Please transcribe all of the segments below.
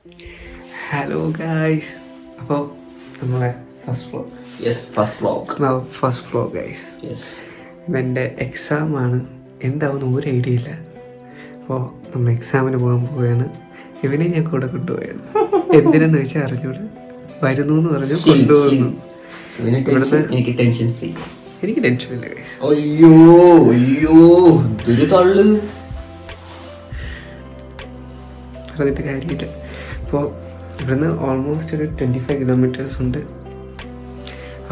Hello guys, അപ്പോൾ നമ്മളെ first flow guys. ഇതെൻ്റെ എക്സാമാണ്, എന്താവുന്ന ഒരു ഐഡിയ ഇല്ല. അപ്പോൾ നമ്മൾ എക്സാമിന് പോകാൻ പോവുകയാണ്. ഇവനെ ഞാൻ കൂടെ കൊണ്ടുപോവുകയാണ്. എന്തിനെന്ന് വെച്ചാൽ അറിഞ്ഞൂടെ, വരുന്നു എന്ന് പറഞ്ഞു കൊണ്ടുപോകുന്നു. എനിക്ക് ടെൻഷൻ ഇല്ല ഗൈസ്. അയ്യോ തള്ളു പറഞ്ഞിട്ട് കാര്യമില്ല. അപ്പോൾ ഇവിടുന്ന് ഓൾമോസ്റ്റ് ഒരു 25 കിലോമീറ്റേഴ്സ് ഉണ്ട്.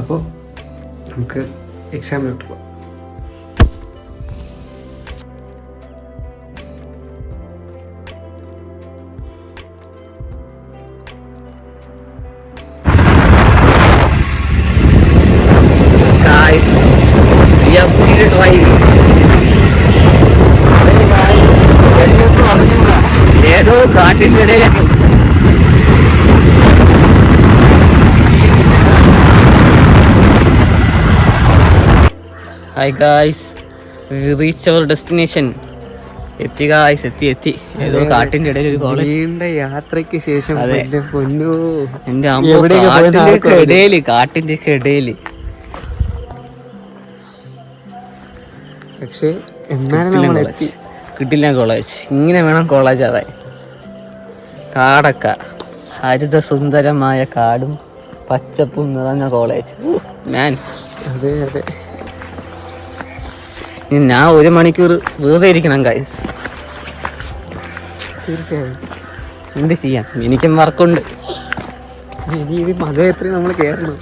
അപ്പോൾ നമുക്ക് എക്സാമിലോട്ട് പോകാം. ഏതോ കാട്ടിൻ്റെ ഇടയിലൊക്കെ hi guys, reach our destination. എത്തി ഗായ്സ്, എത്തി. ഏതോ കാട്ടിന്റെ ഇടയിൽ ഒരു കോളേജ്. നീണ്ട യാത്രയ്ക്ക് ശേഷം എന്റെ കാട്ടിന്റെ ഒക്കെ ഇടയില്. പക്ഷെ എന്നാലും കിട്ടില്ല കോളേജ്. ഇങ്ങനെ വേണം കോളേജ് അതാ. കാടൊക്ക ഹരിത സുന്ദരമായ കാടും പച്ചപ്പും നിറഞ്ഞ കോളേജ്. മാൻ, അതെ അതെ. ഞാൻ 1 മണിക്കൂർ വെറുതെ ഇരിക്കണം ഗൈസ്. തീർച്ചയായും. എന്ത് ചെയ്യാം, എനിക്കും വർക്കുണ്ട്. ഇനി ഇത് മതയാത്ര നമ്മൾ കയറണം.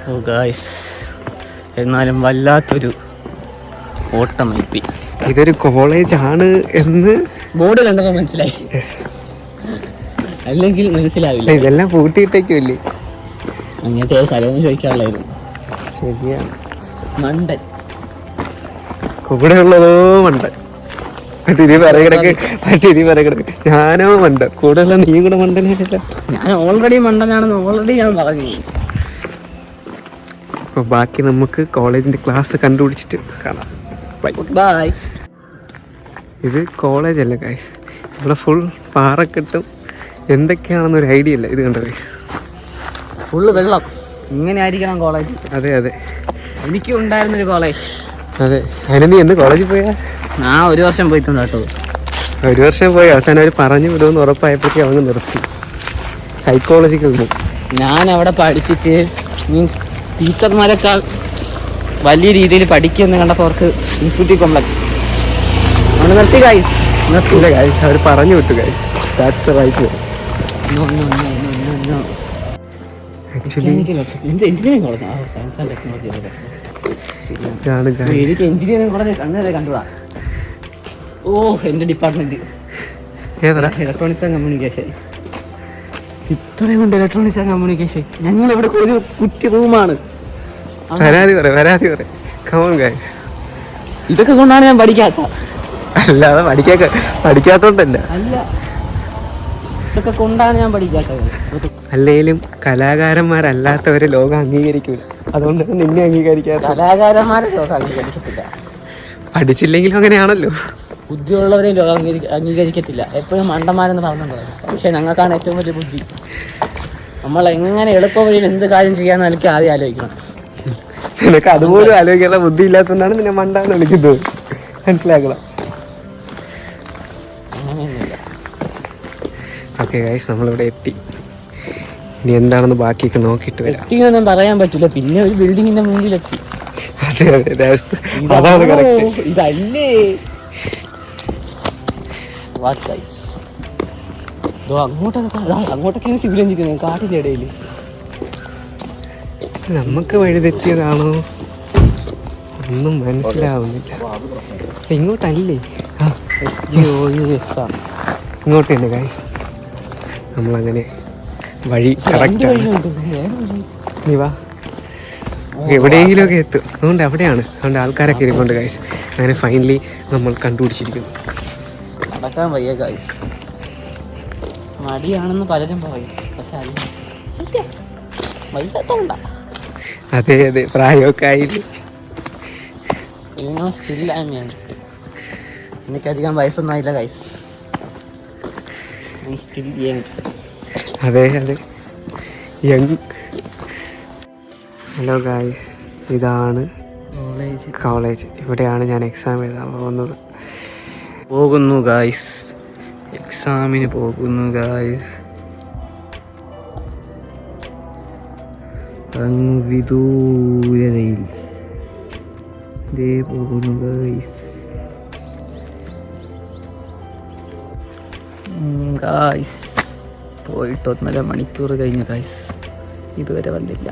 ഓ ഗൈസ്, എന്നാലും വല്ലാത്തൊരു ഓട്ടമൈപ്പി. ഇതൊരു കോളേജാണ് എന്ന് ബോർഡ് കണ്ടപ്പോൾ മനസ്സിലായി, അല്ലെങ്കിൽ മനസ്സിലാവില്ല. ഇതെല്ലാം പൂട്ടിയിട്ടേക്കുമല്ലേ. അങ്ങനത്തെ സ്ഥലം ചോദിക്കാനുള്ളായിരുന്നു. ശരിയാണ്. മണ്ടൻ കൂടെ ഉള്ളതോ മണ്ടൻ. മറ്റേ പറകിടക്ക് ഞാനോ മണ്ട, കൂടെ ഉള്ള നീ കൂടെ മണ്ടനല്ല. ഞാൻ ഓൾറെഡി മണ്ടനാണെന്ന് ഞാൻ പറഞ്ഞു. അപ്പോൾ ബാക്കി നമുക്ക് കോളേജിൻ്റെ ക്ലാസ് കണ്ടുപിടിച്ചിട്ട് കാണാം. ബൈ. ഇത് കോളേജല്ല ഗൈസ്, ഇവിടെ ഫുൾ പാറക്കെട്ടും എന്തൊക്കെയാണെന്നൊരു ഐഡിയ ഇല്ല. ഇത് കണ്ടോ ഗൈസ്, ഫുള്ള് വെള്ളം. ഇങ്ങനെ ആയിരിക്കണം കോളേജ്. അതെ അതെ, എനിക്കും ഉണ്ടായിരുന്നൊരു കോളേജ്. അതെ. അതിന് നീ എന്ന് കോളേജിൽ പോയാ? ഞാൻ 1 വർഷം പോയിട്ടുണ്ട് കേട്ടോ. 1 വർഷം പോയി. അവസാനം അവർ പറഞ്ഞു വിടുമെന്ന് ഉറപ്പായപ്പോഴേക്കും അവന് നിർത്തി. സൈക്കോളജിക്ക് വിടും. ഞാൻ അവിടെ പഠിച്ചിട്ട് മീൻസ് ടീച്ചർമാരെക്കാൾ വലിയ രീതിയിൽ പഠിക്കുമെന്ന് കണ്ടപ്പോൾ അവർക്ക് ഇൻഫിനിറ്റി കോംപ്ലക്സ്. അവിടെ നിർത്തി ഗൈസ്. നിർത്തില്ല ഗൈസ്, അവർ പറഞ്ഞു വിട്ടു guys. That's the right way. Engineering college, science and technology. എനിക്ക് എഞ്ചിനീയറിംഗ് കോളേജ് കണ്ണേ കണ്ടുവാ. ഓ, എൻ്റെ ഡിപ്പാർട്ട്മെന്റ് ഇലക്ട്രോണിക്സ് ആൻഡ് കമ്മ്യൂണിക്കേഷൻ. ഇത്രയുണ്ട് ഇലക്ട്രോണിക്സ് ആൻഡ് കമ്മ്യൂണിക്കേഷൻ. ഞങ്ങൾ ഇവിടെ ഒരു കുറ്റി റൂമാണ്. പരാതി പറ. Come on guys. ഇതൊക്കെ കൊണ്ടാണ് ഞാൻ പഠിക്കാത്ത. അല്ലാതെ പഠിക്കാത്തോണ്ടല്ല. അല്ല, ഇതൊക്കെ കൊണ്ടാണ് ഞാൻ പഠിക്കാത്തത്. അല്ലെങ്കിലും കലാകാരന്മാരല്ലാത്തവരെ ലോകം അംഗീകരിക്കൂല. അതുകൊണ്ട് നിന്നെ അംഗീകരിക്കാത്ത. കലാകാരന്മാരെ ലോകം അംഗീകരിക്കത്തില്ല. പഠിച്ചില്ലെങ്കിലും അങ്ങനെയാണല്ലോ. ബുദ്ധിയുള്ളവരെയും ലോകം അംഗീകരിക്കത്തില്ല. എപ്പോഴും മണ്ടന്മാരെന്ന് പറഞ്ഞു. പക്ഷെ ഞങ്ങൾക്കാണ് ഏറ്റവും വലിയ ബുദ്ധി. നമ്മൾ എങ്ങനെ എളുപ്പ വഴിയിൽ എന്ത് കാര്യം ചെയ്യാന്ന് എനിക്ക് ആദ്യം ആലോചിക്കണം. നിനക്ക് അതുപോലും ആലോചിക്കാനുള്ള ബുദ്ധി ഇല്ലാത്തതുകൊണ്ടാണ് നിന്നെ മണ്ടാന്ന് വിളിക്കുന്നത്. മനസ്സിലാക്കണം. അങ്ങനെയൊന്നുമില്ല. ഓക്കെ ഗൈസ്, നമ്മളിവിടെ എത്തി. ഇനി എന്താണെന്ന് ബാക്കിയൊക്കെ നോക്കിയിട്ട് വരാം. എത്തിയെന്നൊന്നും പറയാൻ പറ്റില്ല. പിന്നെ ഒരു ബിൽഡിങ്ങിന്റെ മുമ്പിലെത്തി. അതെ, അതാണ് കറക്റ്റ്. ഇതല്ലേ അങ്ങോട്ടൊക്കെയാണ് സിവിൽ എഞ്ചിനീയറിംഗ്. കാട്ടിന്റെ ഇടയിൽ നമുക്ക് വഴി തെറ്റിയതാണോ ഒന്നും മനസ്സിലാവുന്നില്ല. ഇങ്ങോട്ടല്ലേ? ഇങ്ങോട്ട് തന്നെ ഗൈസ്. നമ്മളങ്ങനെ വഴി കറക്റ്റാണ്. നീ വാ, എവിടെയെങ്കിലും ഒക്കെ എത്തും. അതുകൊണ്ട് അവിടെയാണ്. അതുകൊണ്ട് ആൾക്കാരൊക്കെ ഇരിപ്പുണ്ട് ഗൈസ്. അങ്ങനെ ഫൈനലി നമ്മൾ കണ്ടുപിടിച്ചിരിക്കുന്നു. നടക്കാൻ വയ്യ ഗൈസ്. മടിയാണെന്ന് പലരും പറയും, പക്ഷെ വയ്യാത്തോണ്ടാ. അതെ അതെ, പ്രായമൊക്കെ ആയില്ലേ. സ്റ്റില്ലായ്മയാണ്. എനിക്കധികം വയസ്സൊന്നും ആയില്ല ഗൈസ്. Still young. അതെ അതെ, യങ്. ഹലോ ഗൈസ്, ഇതാണ് കോളേജ്. ഇവിടെയാണ് ഞാൻ എക്സാം എഴുതാൻ പോകുന്നു ഗൈസ്. എക്സാമിന് പോകുന്നു ഗൈസ്. അങ്ങ് വിദൂരതയിൽ ദേ പോകുന്നു ഗൈസ്. ഗൈസ് പോയിട്ട് 1.5 മണിക്കൂർ കഴിഞ്ഞു ഗൈസ്, ഇതുവരെ വന്നില്ല.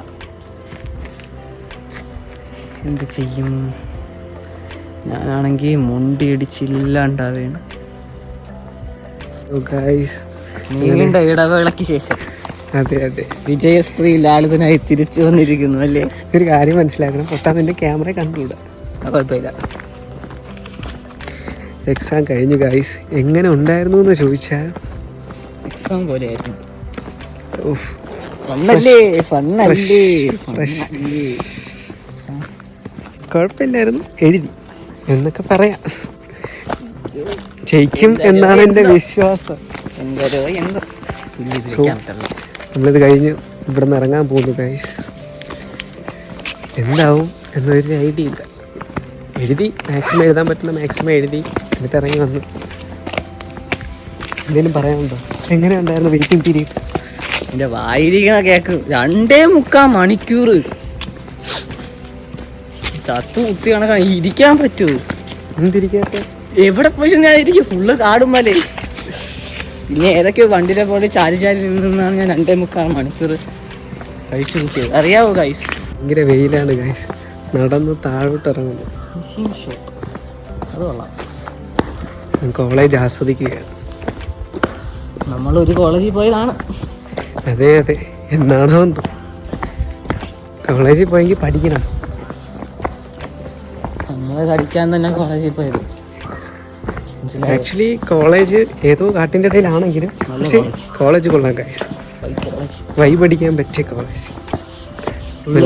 എന്ത് ചെയ്യും? ഞാനാണെങ്കിൽ മുണ്ടി ഇടിച്ചില്ലാണ്ടാവേണ്. നീണ്ട ഇടവേളയ്ക്ക് ശേഷം അതെ അതെ, വിജയശ്രീ ലാളിതനായി തിരിച്ചു വന്നിരിക്കുന്നു അല്ലേ? ഒരു കാര്യം മനസ്സിലാക്കണം, പൊട്ടാൻ നിന്റെ ക്യാമറ കണ്ടുകൂടാ. കുഴപ്പമില്ല. എക്സാം കഴിഞ്ഞു ഗൈസ്. എങ്ങനെ ഉണ്ടായിരുന്നു എന്ന് ചോദിച്ചാൽ എക്സാം പോലെയായിരുന്നു. കുഴപ്പമില്ലായിരുന്നു, എഴുതി എന്നൊക്കെ പറയാം. ജയിക്കും എന്നാണ് എൻ്റെ വിശ്വാസം. നമ്മളിത് കഴിഞ്ഞ് ഇവിടെ നിന്ന് ഇറങ്ങാൻ പോകുന്നു ഗൈസ്. എന്താവും എന്നൊരു ഐഡിയ ഇല്ല. എഴുതി, മാക്സിമം എഴുതാൻ പറ്റുന്ന മാക്സിമം എഴുതി, എന്നിട്ട് ഇറങ്ങി വന്നു. എന്തെങ്കിലും പറയാനുണ്ടോ? എങ്ങനെ ഉണ്ടായിരുന്നു വെയിറ്റിംഗ് പീരീഡ്? എൻ്റെ വായിരിക്കണ കേക്ക് 2.25 മണിക്കൂർ ചത്തു കുത്തി കണക്കാണ്. ഇരിക്കാൻ പറ്റുമോ? എന്തിരിക്കാത്ത? എവിടെ പോയി ഞാൻ ഇരിക്കും? ഫുള്ള് കാടും മലേ. പിന്നെ ഏതൊക്കെയോ വണ്ടിയുടെ പോലെ ചാരി നിന്നാണ് ഞാൻ 2.25 മണിക്കൂർ കഴിച്ചു കുത്തിയത്. അറിയാവോ ഗൈസ്? ഭയങ്കര വെയിലാണ് ഗൈസ്. നടന്ന് താഴോട്ട് ഇറങ്ങുന്നു. അത് കൊള്ളാം. കോളേജ് ആസ്വദിക്കുകയാണ്. നമ്മളൊരു കോളേജിൽ പോയതാണ്. അതെ അതെ, എന്നാണോ കോളേജിൽ പോയെങ്കിൽ പഠിക്കണം. നമ്മളെ കടിക്കാൻ തന്നെ കോളേജിൽ പോയത്. ആക്ച്വലി കോളേജ് ഏതോ കാട്ടിൻ്റെ ഇടയിലാണെങ്കിലും പക്ഷേ കോളേജ് കൊള്ളാം ഗൈസ്. വൈബ് അടിക്കാൻ പറ്റിയ കോളേജ്.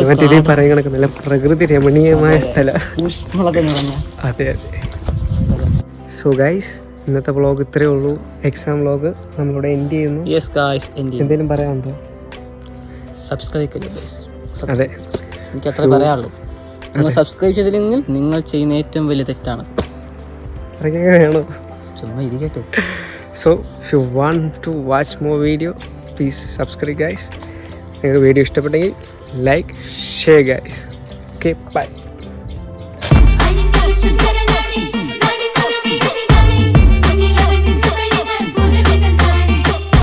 മറ്റേ ഇതിൽ പറയുന്ന കണക്ക് നല്ല പ്രകൃതി രമണീയമായ സ്ഥലം. അതെ അതെ. സോ ഗൈസ്, ഇന്നത്തെ വ്ളോഗ് ഇത്രയേ ഉള്ളൂ. എക്സാം വ്ളോഗ് നമ്മളിവിടെ എൻഡ് ചെയ്യുന്നു. എന്തെങ്കിലും പറയാനുണ്ടോ? സബ്സ്ക്രൈബ്. അതെ, എനിക്ക് അത്ര പറയാനുള്ളൂ. നിങ്ങൾ സബ്സ്ക്രൈബ് ചെയ്തില്ലെങ്കിൽ നിങ്ങൾ ചെയ്യുന്ന ഏറ്റവും വലിയ തെറ്റാണ്. വേണോ? ചുമ്മാ ഇരിക്കട്ടെ. So if you want to watch more video please subscribe guys. നിങ്ങൾക്ക് വീഡിയോ ഇഷ്ടപ്പെട്ടെങ്കിൽ like share guys. Okay, by.